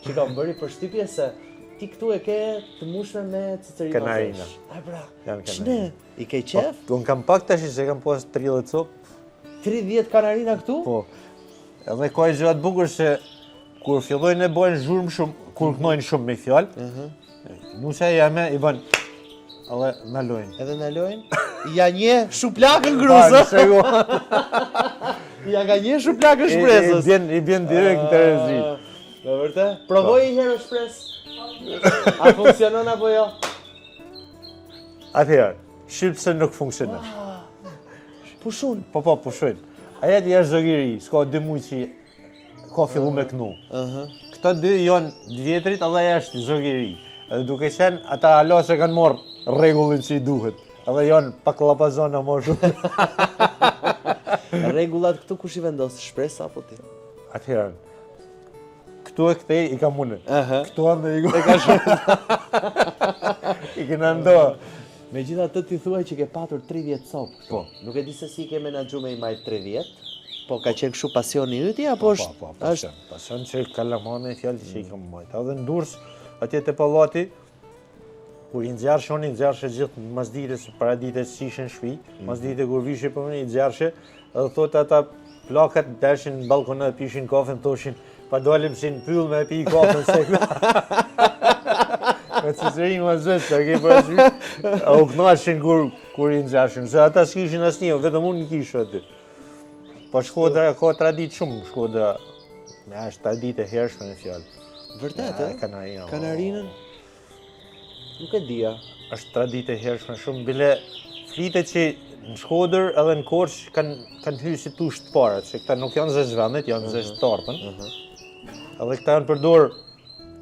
Shiko, më bëri përshtypje se ti këtu e ke të mushme me cicerina. Kanarina. A bra, Janë ç'ne? I ke qef? Unë kam pak tash se kam pas 30 copë. 30 kanarina këtu? Po. Edhe ka gjë të bukur se kur fillojnë e bojnë zhurmë shumë, kur knojnë shumë me fjalë, nusa jame i bën edhe na lojnë. Edhe na lojnë? Ja një shuplakën gruzë. Ja ka një shuplakën shpresës. I bjen direkt në terezi. Me vërtet? Provoj një herë shpresë. A funksionon apo jo? Atëherë, shqip se nuk funksionon. Pushun. Po, pushojnë. Aja të jashtë zogiri, s'ka 2 muaj që ka fillu me knu. Këta 2 janë vjetrit, edhe jashtë zogiri. Edhe duke qenë, ata alo se kanë morë rregullin që i duhet. Edhe janë pak lapazona më shumë. Rregullat këtu kush i vendos, shpresa apo ti? Atëherë, këtu e këtej i kam une. Këtu ande i ka shumë. I kena ndo. Megjithatë ti thuaj që ke patur 30 copë. Po. Nuk e di se si ke menaxhu me i majt 30, po ka qenë kështu pasioni yti apo është? Po, pasion që kalamane fjalë që i kam majt. Edhe në Durrës, atje te pallati, kur i nxjarrshon, i nxjarrshë gjithë masdite se paradite që ishin në shtëpi, masdite kur vishe për më i nxjarrshë, edhe thotë ata plakat dashin në balkona dhe pishin kafen, thoshin, pa dalim si në pyll me pi kafen se me cicerinë më zëtë, që ke përësy, a u knashin kur i nxjarrshën, se ata s'kishin asnjë, vetëm unë i kisha aty. Po Shkodra ka tradit shumë, Shkodra me është tradit e hershme në fjallë. Vërtet, e? Kanarina. Kanarinën? Nuk e dija. Është tradit e hershme shumë, bile flitet që në Shkodër edhe në Korçë kanë hyrë si tushë të para, që këta nuk janë zezvendet, janë zeztarpën. Edhe këta janë përdor,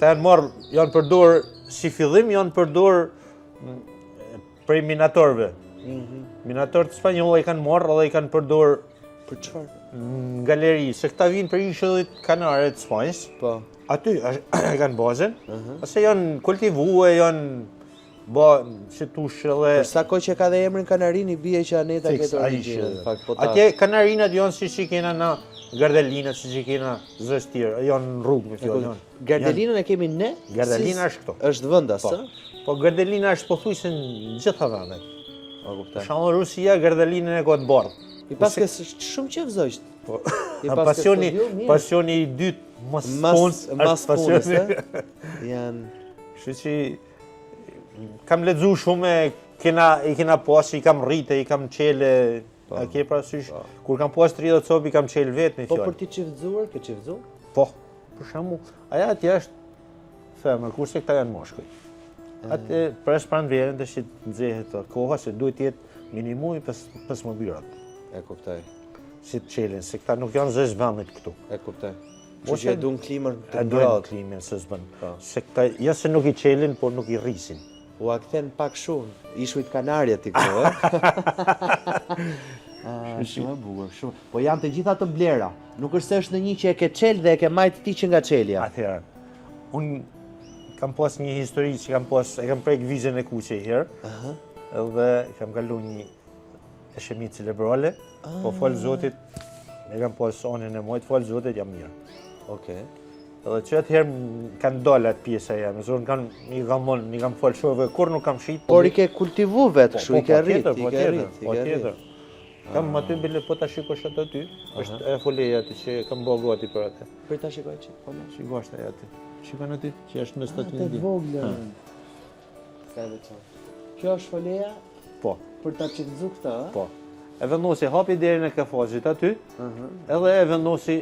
janë përdor si fillim, janë përdor prej minatorëve. Minatorët spanjollë i kanë marrë edhe i kanë përdor për çfarë? Në galeri, se këta vinë për ishullit kanare të Spanjës. Po. Aty e kanë bazën, ose janë kultivue, janë ba si tushë edhe... Për sa kohë që ka dhe emrin Kanarin, i bie që Aneta këtë origjinën. Atje Kanarinat janë si që kena na Gardelinat, si që kena zës tjerë, janë në rrugë me fjallë. Gardelinën e kemi ne? Gardelina është këto. Është vendas, ë? Po Gardelina është pothuajse në gjitha vendet. Për shembull Rusia Gardelinën e ka të bardhë. I paske shumë qefzojsh. Pasioni i dytë mas punës, janë... Kështu që kam lexuar shumë, i kena pas, i kam rritë, i kam qele, a ke parasysh, kur kam pas 30 copë, i kam qelë vetë me fjallë. Po për ti qefzuar, ke qefzuar? Po, për shembull, aja atje është femër, kurse këta janë moshkuj. Atë pres pranë verën të që të nxehet koha, se duhet jetë minimumi 15 birat. E kuptoj. Si të qelin, se këta nuk janë zës vendit këtu. E kuptoj. Që që e du në klimën të ngratë. E du në klimën, se zbën. Se këta, ja se nuk i qelin, por nuk i rrisin. U a këthen pak shumë, ishujt Kanarja ti këtu, e? Shumë e bukur, shumë. Po janë të gjitha të blera. Nuk është se është në një që e ke qelë dhe e ke majtë ti që nga qelja. Atëherë, unë kam pas një histori që e kam prek vizën e kuqe i herë, edhe kam kalu një shemi cerebrale, po falë Zotit, e kam pas anën e mojtë, falë Zotit, jam mirë. Okej. Edhe që atëherë kanë dollë atë pjesa jam, e zorë një kam falë shove, kur nuk kam shqitë. Por i ke kultivu vetë, kështu i ke rritë, Po tjetër. Kam aty bile po ta shikosh atë aty, është e foleja aty që kam bërë gati për atë. Për ta shikoj që, po më? Shikosh të aty. Shikon aty, që është në statin e vogla. Ka dhe që. Kjo është foleja? Po. Për ta qëtëzu këta, a? Po. E vendosi hapi derën e kafazit aty, edhe e vendosi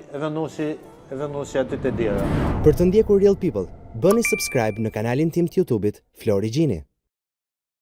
aty të dera. Për të ndjekur Real People, bëni subscribe në kanalin tim të YouTube-it Flori Gjini.